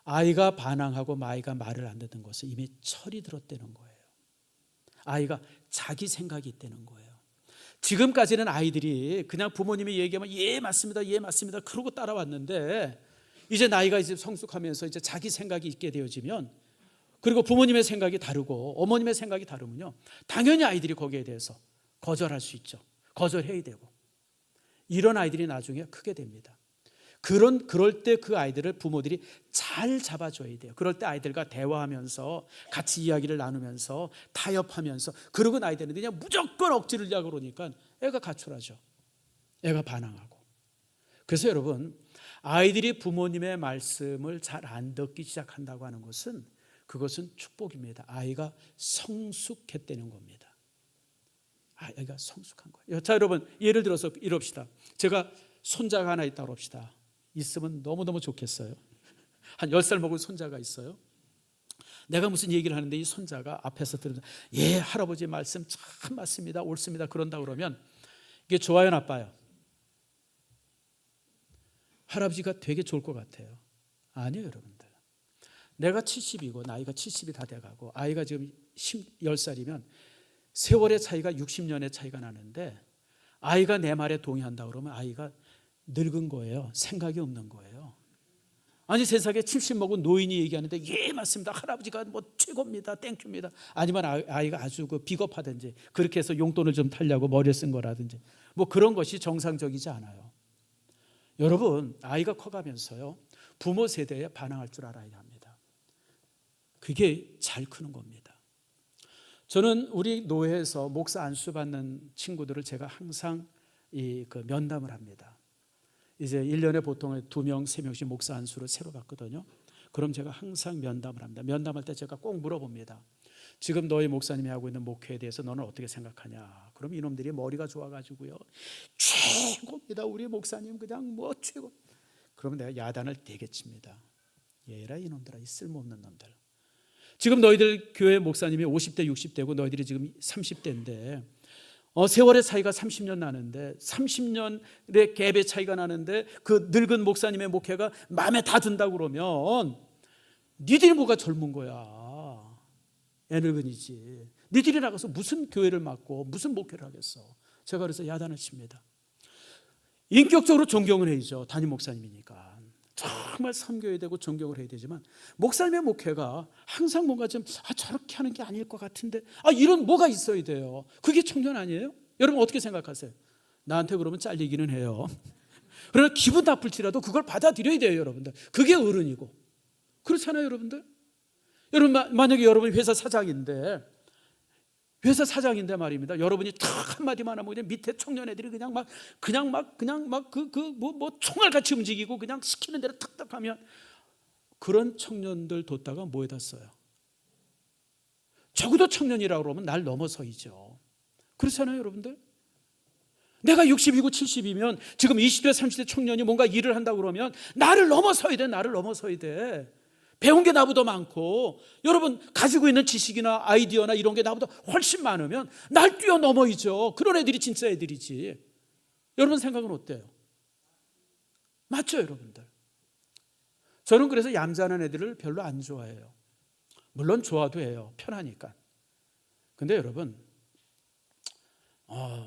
아이가 반항하고 아이가 말을 안 듣는 것은 이미 철이 들었다는 거예요. 아이가 자기 생각이 있다는 거예요. 지금까지는 아이들이 그냥 부모님이 얘기하면 예 맞습니다, 예 맞습니다 그러고 따라왔는데, 이제 나이가 이제 성숙하면서 이제 자기 생각이 있게 되어지면, 그리고 부모님의 생각이 다르고 어머님의 생각이 다르면요, 당연히 아이들이 거기에 대해서 거절할 수 있죠. 거절해야 되고. 이런 아이들이 나중에 크게 됩니다. 그럴 때 그 아이들을 부모들이 잘 잡아줘야 돼요. 그럴 때 아이들과 대화하면서 같이 이야기를 나누면서 타협하면서, 그러고 나야 되는데 그냥 무조건 억지를 하려고 그러니까 애가 가출하죠. 애가 반항하고. 그래서 여러분, 아이들이 부모님의 말씀을 잘 안 듣기 시작한다고 하는 것은, 그것은 축복입니다. 아이가 성숙했다는 겁니다. 아이가 성숙한 거예요. 자, 여러분, 예를 들어서 이럽시다. 제가 손자가 하나 있다고 합시다. 있으면 너무너무 좋겠어요. 한 10살 먹은 손자가 있어요. 내가 무슨 얘기를 하는데 이 손자가 앞에서 들으면서 예, 할아버지 말씀 참 맞습니다, 옳습니다 그런다 그러면 이게 좋아요, 나빠요? 할아버지가 되게 좋을 것 같아요. 아니에요, 여러분들. 내가 70이고 나이가 70이 다 돼가고 아이가 지금 10살이면 세월의 차이가 60년의 차이가 나는데, 아이가 내 말에 동의한다 그러면 아이가 늙은 거예요. 생각이 없는 거예요. 아니, 세상에 70 먹은 노인이 얘기하는데 예 맞습니다, 할아버지가 뭐 최고입니다, 땡큐입니다. 아니면 아이가 아주 비겁하든지 그렇게 해서 용돈을 좀 타려고 머리를 쓴 거라든지 뭐 그런 것이 정상적이지 않아요. 여러분, 아이가 커가면서요, 부모 세대에 반항할 줄 알아야 합니다. 그게 잘 크는 겁니다. 저는 우리 노회에서 목사 안수 받는 친구들을 제가 항상 면담을 합니다. 이제 1년에 보통 2명, 3명씩 목사 안수를 새로 받거든요. 그럼 제가 항상 면담을 합니다. 면담할 때 제가 꼭 물어봅니다. 지금 너희 목사님이 하고 있는 목회에 대해서 너는 어떻게 생각하냐? 그럼 이놈들이 머리가 좋아가지고요, 최고입니다, 우리 목사님 그냥 뭐 최고. 그러면 내가 야단을 되게 칩니다. 얘라 이놈들아, 이 쓸모없는 놈들. 지금 너희들 교회 목사님이 50대 60대고 너희들이 지금 30대인데 세월의 차이가 30년 나는데 30년의 갭의 차이가 나는데 그 늙은 목사님의 목회가 마음에 다 든다고 그러면 니들이 뭐가 젊은 거야. 애늙은이지. 니들이 나가서 무슨 교회를 맡고 무슨 목회를 하겠어. 제가 그래서 야단을 칩니다. 인격적으로 존경을 해야죠. 담임 목사님이니까. 정말 섬겨야 되고 존경을 해야 되지만 목사님의 목회가 항상 뭔가 좀 저렇게 하는 게 아닐 것 같은데 이런 뭐가 있어야 돼요. 그게 청년 아니에요? 여러분 어떻게 생각하세요? 나한테 그러면 잘리기는 해요. 그러나 기분 나쁠지라도 그걸 받아들여야 돼요. 여러분들 그게 어른이고. 그렇잖아요. 여러분들. 여러분 만약에 여러분이 회사 사장인데 말입니다. 여러분이 탁 한마디만 하면 그냥 밑에 청년 애들이 그냥 막 총알같이 움직이고 그냥 시키는 대로 탁탁 하면 그런 청년들 뒀다가 뭐에다 써요? 적어도 청년이라고 그러면 날 넘어서이죠. 그렇잖아요, 여러분들. 내가 60이고 70이면 지금 20대 30대 청년이 뭔가 일을 한다고 그러면 나를 넘어서야 돼. 나를 넘어서야 돼. 배운 게 나보다 많고 여러분 가지고 있는 지식이나 아이디어나 이런 게 나보다 훨씬 많으면 날 뛰어넘어이죠. 그런 애들이 진짜 애들이지. 여러분 생각은 어때요? 맞죠, 여러분들? 저는 그래서 얌전한 애들을 별로 안 좋아해요. 물론 좋아도 해요. 편하니까. 근데 여러분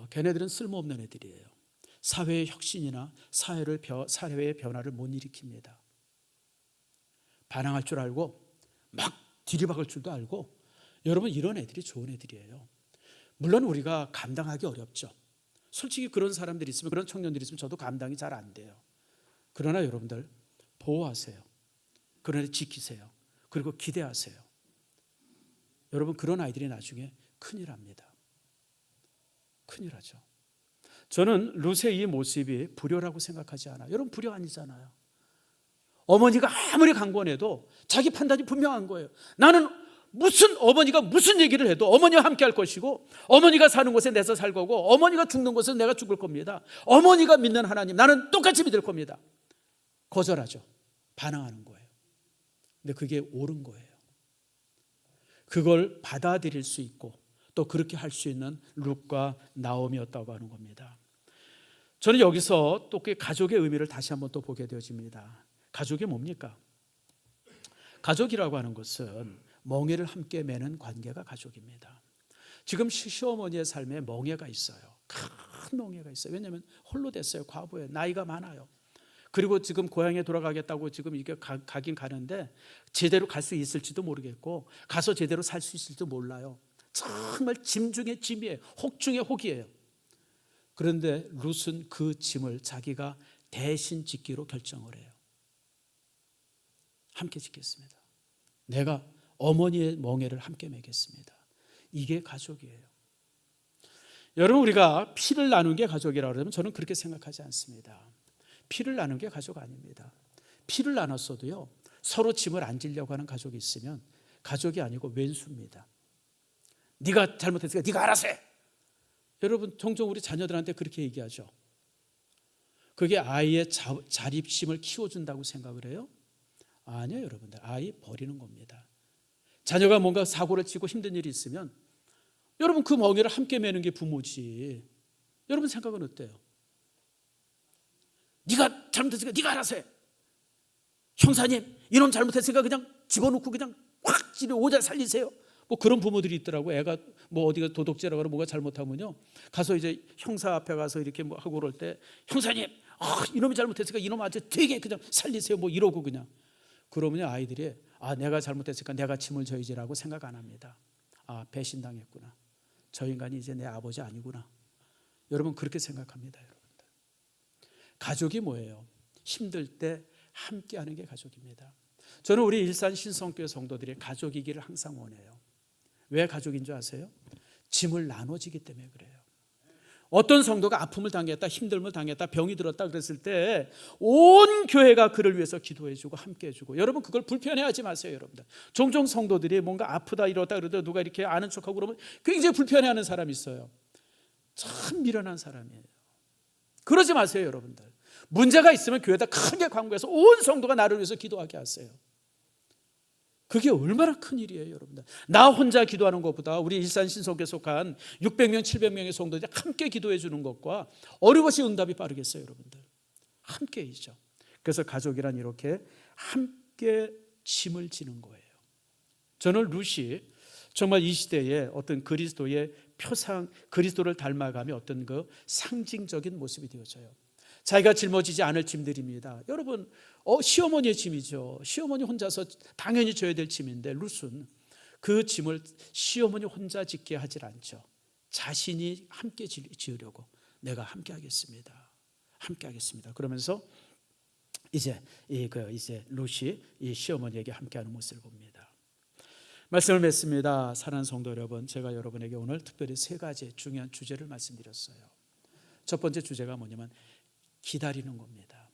걔네들은 쓸모없는 애들이에요. 사회의 혁신이나 사회의 변화를 못 일으킵니다. 반항할 줄 알고 막 들이박을 줄도 알고. 여러분 이런 애들이 좋은 애들이에요. 물론 우리가 감당하기 어렵죠. 솔직히 그런 사람들이 있으면, 그런 청년들이 있으면 저도 감당이 잘 안 돼요. 그러나 여러분들 보호하세요. 그런 애들 지키세요. 그리고 기대하세요. 여러분 그런 아이들이 나중에 큰일 합니다. 큰일 하죠. 저는 룻의 이 모습이 불효라고 생각하지 않아요. 여러분 불효 아니잖아요. 어머니가 아무리 강권해도 자기 판단이 분명한 거예요. 나는 어머니가 무슨 얘기를 해도 어머니와 함께 할 것이고 어머니가 사는 곳에 내서 살 거고 어머니가 죽는 곳에 내가 죽을 겁니다. 어머니가 믿는 하나님 나는 똑같이 믿을 겁니다. 거절하죠. 반항하는 거예요. 근데 그게 옳은 거예요. 그걸 받아들일 수 있고 또 그렇게 할 수 있는 룻과 나오미였다고 하는 겁니다. 저는 여기서 또 그 가족의 의미를 다시 한번 또 보게 되어집니다. 가족이 뭡니까? 가족이라고 하는 것은 멍에를 함께 매는 관계가 가족입니다. 지금 시어머니의 삶에 멍에가 있어요. 큰 멍에가 있어요. 왜냐하면 홀로 됐어요. 과부예요. 나이가 많아요. 그리고 지금 고향에 돌아가겠다고 지금 이게 가긴 가는데 제대로 갈 수 있을지도 모르겠고 가서 제대로 살 수 있을지도 몰라요. 정말 짐 중에 짐이에요. 혹 중에 혹이에요. 그런데 룻은 그 짐을 자기가 대신 짓기로 결정을 해요. 함께 짓겠습니다. 내가 어머니의 멍에를 함께 매겠습니다. 이게 가족이에요. 여러분 우리가 피를 나눈 게 가족이라고 그러면 저는 그렇게 생각하지 않습니다. 피를 나눈 게 가족 아닙니다. 피를 나눴어도요 서로 짐을 안 지려고 하는 가족이 있으면 가족이 아니고 왼수입니다. 네가 잘못했으니까 네가 알아서 해. 여러분 종종 우리 자녀들한테 그렇게 얘기하죠. 그게 아이의 자립심을 키워준다고 생각을 해요? 아니요, 여러분들. 아이 버리는 겁니다. 자녀가 뭔가 사고를 치고 힘든 일이 있으면 여러분 그 멍에를 함께 매는 게 부모지. 여러분 생각은 어때요? 네가 잘못했으니까 네가 알아서 해. 형사님 이놈 잘못했으니까 그냥 집어넣고 그냥 확 집에 오자 살리세요. 뭐 그런 부모들이 있더라고. 애가 뭐 어디가 도둑질하거나 뭐가 잘못하면요 가서 이제 형사 앞에 가서 이렇게 뭐 하고 그럴 때 형사님 이놈이 잘못했으니까 이놈 아주 되게 그냥 살리세요 뭐 이러고 그냥 그러면 아이들이 내가 잘못했으니까 내가 짐을 져야지라고 생각 안 합니다. 배신당했구나. 저 인간이 이제 내 아버지 아니구나. 여러분 그렇게 생각합니다. 여러분들 가족이 뭐예요? 힘들 때 함께하는 게 가족입니다. 저는 우리 일산 신성교회 성도들이 가족이기를 항상 원해요. 왜 가족인 줄 아세요? 짐을 나눠지기 때문에 그래요. 어떤 성도가 아픔을 당했다, 힘듦을 당했다, 병이 들었다 그랬을 때 온 교회가 그를 위해서 기도해주고 함께해주고. 여러분 그걸 불편해하지 마세요. 여러분들 종종 성도들이 뭔가 아프다 이러다 그러다 누가 이렇게 아는 척하고 그러면 굉장히 불편해하는 사람이 있어요. 참 미련한 사람이에요. 그러지 마세요. 여러분들 문제가 있으면 교회에다 크게 광고해서 온 성도가 나를 위해서 기도하게 하세요. 그게 얼마나 큰 일이에요, 여러분들. 나 혼자 기도하는 것보다 우리 일산신속에 속한 600명, 700명의 성도들이 함께 기도해 주는 것과 어느 것이 응답이 빠르겠어요, 여러분들. 함께이죠. 그래서 가족이란 이렇게 함께 짐을 지는 거예요. 저는 룻이 정말 이 시대에 어떤 그리스도의 표상, 그리스도를 닮아가며 어떤 그 상징적인 모습이 되어져요. 자기가 짊어지지 않을 짐들입니다. 여러분, 시어머니의 짐이죠. 시어머니 혼자서 당연히 져야 될 짐인데 룻은 그 짐을 시어머니 혼자 짓게 하질 않죠. 자신이 함께 지으려고 내가 함께 하겠습니다. 함께 하겠습니다. 그러면서 이제 룻이 이 시어머니에게 함께하는 모습을 봅니다. 말씀을 맺습니다. 사랑하는 성도 여러분, 제가 여러분에게 오늘 특별히 세 가지 중요한 주제를 말씀드렸어요. 첫 번째 주제가 뭐냐면 기다리는 겁니다.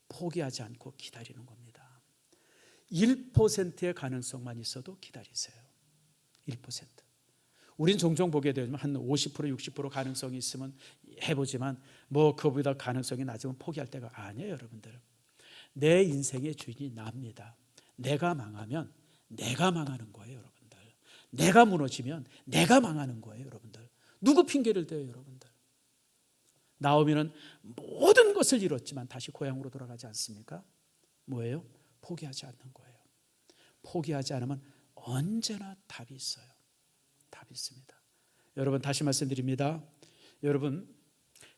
포기하지 않고 기다리는 겁니다. 1%의 가능성만 있어도 기다리세요. 1%. 우린 종종 보게 되면 한 50%, 60% 가능성이 있으면 해보지만 뭐 그보다 가능성이 낮으면 포기할 때가 아니에요, 여러분들. 내 인생의 주인이 납니다. 내가 망하면 내가 망하는 거예요, 여러분들. 내가 무너지면 내가 망하는 거예요, 여러분들. 누구 핑계를 대요, 여러분들? 나오미는 모든 것을 잃었지만 다시 고향으로 돌아가지 않습니까? 뭐예요? 포기하지 않는 거예요. 포기하지 않으면 언제나 답이 있어요. 답이 있습니다. 여러분, 다시 말씀드립니다. 여러분,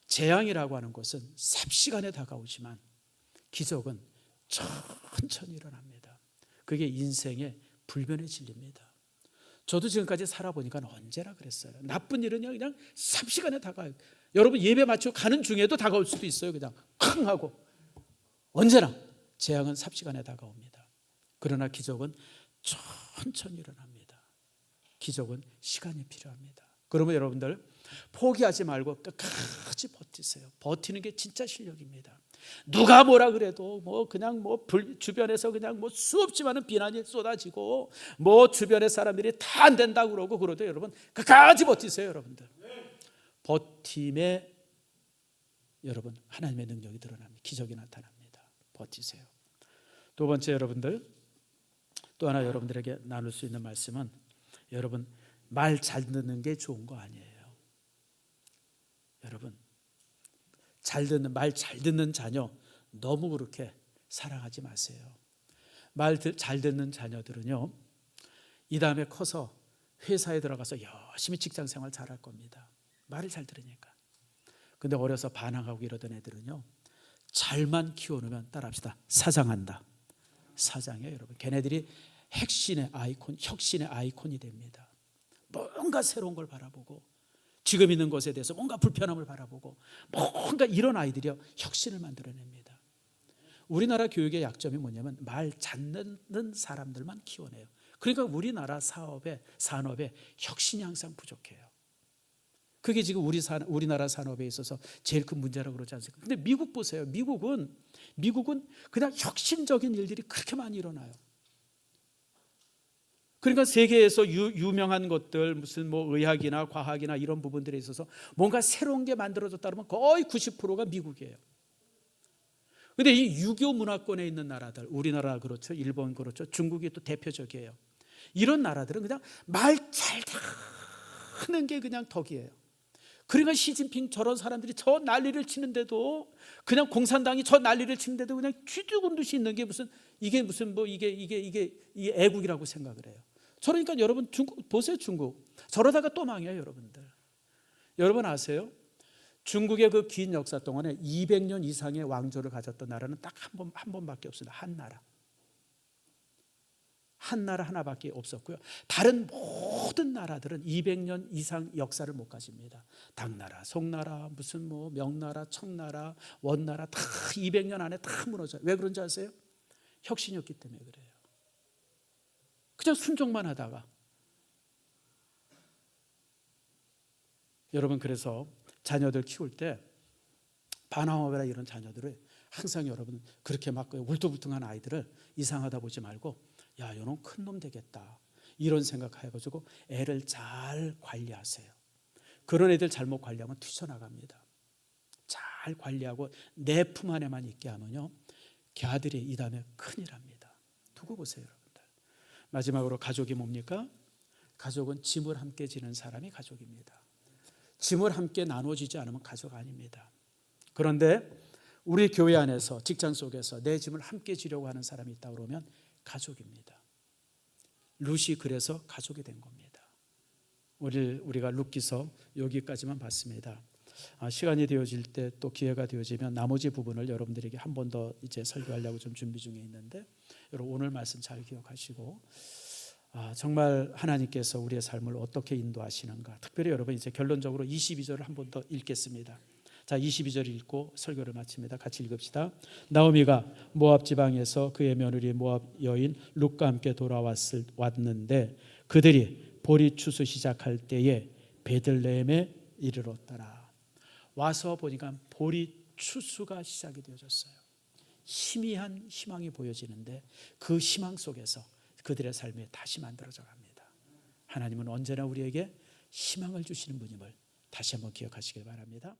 재앙이라고 하는 것은 삽시간에 다가오지만 기적은 천천히 일어납니다. 그게 인생의 불변의 진리입니다. 저도 지금까지 살아보니까 언제나 그랬어요. 나쁜 일은 그냥 삽시간에 다가와요. 여러분, 예배 마치고 가는 중에도 다가올 수도 있어요. 그냥 쾅 하고. 언제나 재앙은 삽시간에 다가옵니다. 그러나 기적은 천천히 일어납니다. 기적은 시간이 필요합니다. 그러면 여러분들 포기하지 말고 끝까지 버티세요. 버티는 게 진짜 실력입니다. 누가 뭐라 그래도 그냥 주변에서 그냥 수없지 많은 비난이 쏟아지고 주변의 사람들이 다 안 된다고 그러도 여러분 끝까지 버티세요, 여러분들. 버팀에 여러분 하나님의 능력이 드러납니다. 기적이 나타납니다. 버티세요. 두 번째, 여러분들 또 하나 여러분들에게 나눌 수 있는 말씀은 여러분 말 잘 듣는 게 좋은 거 아니에요. 여러분 말 잘 듣는 자녀 너무 그렇게 사랑하지 마세요. 말 잘 듣는 자녀들은요, 이 다음에 커서 회사에 들어가서 열심히 직장 생활 잘할 겁니다. 말을 잘 들으니까. 근데 어려서 반항하고 이러던 애들은요, 잘만 키워놓으면 따라합시다. 사장한다. 사장이에요, 여러분. 걔네들이 혁신의 아이콘이 됩니다. 뭔가 새로운 걸 바라보고 지금 있는 것에 대해서 뭔가 불편함을 바라보고 뭔가 이런 아이들이 혁신을 만들어냅니다. 우리나라 교육의 약점이 뭐냐면 말 잘 듣는 사람들만 키워내요. 그러니까 우리나라 산업에 혁신이 항상 부족해요. 그게 지금 우리나라 산업에 있어서 제일 큰 문제라고 그러지 않습니까? 근데 미국 보세요. 미국은 그냥 혁신적인 일들이 그렇게 많이 일어나요. 그러니까 세계에서 유명한 것들 무슨 의학이나 과학이나 이런 부분들에 있어서 뭔가 새로운 게 만들어졌다 그러면 거의 90%가 미국이에요. 근데 이 유교 문화권에 있는 나라들, 우리나라 그렇죠, 일본 그렇죠, 중국이 또 대표적이에요. 이런 나라들은 그냥 말 잘 듣는 게 그냥 덕이에요. 그러니까 시진핑 저런 사람들이 저 난리를 치는데도 그냥 공산당이 저 난리를 치는데도 그냥 쥐죽은 듯이 있는 게 이게 애국이라고 생각을 해요. 그러니까 여러분 중국 보세요. 중국 저러다가 또 망해요, 여러분들. 여러분 아세요? 중국의 그 긴 역사 동안에 200년 이상의 왕조를 가졌던 나라는 딱 한 번밖에 없습니다. 한 나라 하나밖에 없었고요. 다른 모든 나라들은 200년 이상 역사를 못 가집니다. 당나라, 송나라, 무슨 명나라, 청나라, 원나라 다 200년 안에 다 무너져요. 왜 그런지 아세요? 혁신이 없기 때문에 그래요. 그냥 순종만 하다가. 여러분, 그래서 자녀들 키울 때 바나나베라 이런 자녀들을 항상 여러분 그렇게 막 울퉁불퉁한 아이들을 이상하다 보지 말고 야, 이놈 큰 놈 되겠다 이런 생각해가지고 애를 잘 관리하세요. 그런 애들 잘못 관리하면 튀쳐나갑니다. 잘 관리하고 내 품 안에만 있게 하면요, 걔 아들이 이 다음에 큰일 합니다. 두고 보세요, 여러분들. 마지막으로 가족이 뭡니까? 가족은 짐을 함께 지는 사람이 가족입니다. 짐을 함께 나눠지지 않으면 가족 아닙니다. 그런데 우리 교회 안에서 직장 속에서 내 짐을 함께 지려고 하는 사람이 있다 그러면 가족입니다. 룻이 그래서 가족이 된 겁니다. 우리가 룻기서 여기까지만 봤습니다. 시간이 되어질 때 또 기회가 되어지면 나머지 부분을 여러분들에게 한 번 더 이제 설교하려고 좀 준비 중에 있는데, 여러분 오늘 말씀 잘 기억하시고 정말 하나님께서 우리의 삶을 어떻게 인도하시는가, 특별히 여러분 이제 결론적으로 22절을 한 번 더 읽겠습니다. 자, 22절 읽고 설교를 마칩니다. 같이 읽읍시다. 나오미가 모압 지방에서 그의 며느리 모압 여인 룻과 함께 왔는데 그들이 보리 추수 시작할 때에 베들레헴에 이르렀더라. 와서 보니까 보리 추수가 시작이 되어졌어요. 희미한 희망이 보여지는데 그 희망 속에서 그들의 삶이 다시 만들어져 갑니다. 하나님은 언제나 우리에게 희망을 주시는 분임을 다시 한번 기억하시길 바랍니다.